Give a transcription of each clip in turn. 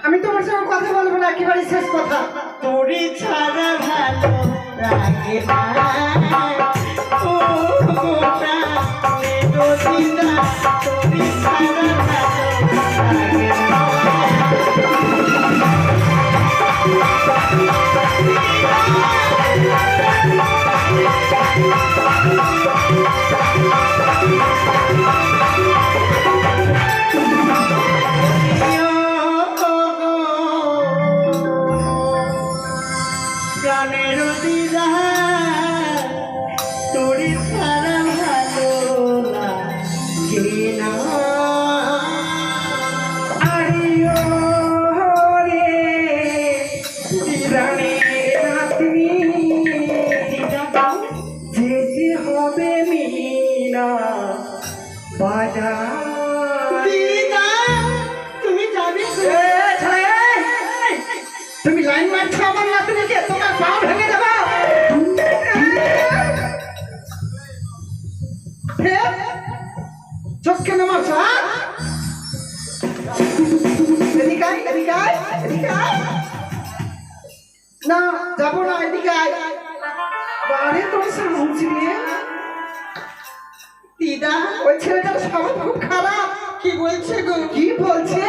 আমি তোমার সঙ্গে কথা বলবো না, একেবারে শেষ কথা। তোরে ছাড়া ভালো লাগে না ও গোটা দিদা, তোরে ছাড়া ভালো লাগে না। প্রাণের দিদা তোরে ছাড়া ভালো লাগে না। আরিও রে দিদানের নাতনি, যেতে হবে মিনা বাজার। দিদা তুমি যাবে? তুমি লাইন মারছো আমার নাতনিকে, তোমার পা ভেঙে দেবো। চোখ কেন মারছো? এদিকে আয়, এদিকে আয়, এদিকে আয়। না যাবো না, এদিকে আয়। বাড়ি তোর সাহস নিয়ে দিদা ওই ছেলেটার স্বভাব খুব খারাপ। কি বলছে গো? কি বলছে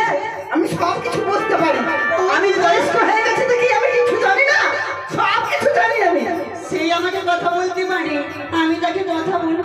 আমি সব কিছু বুঝতে পারি। আমি বয়স্ক হয়ে গেছি দেখি আমি কিছু জানি না, সব কিছু জানি আমি। সেই আমাকে কথা বলতে পারে, আমি তাকে কথা বলবো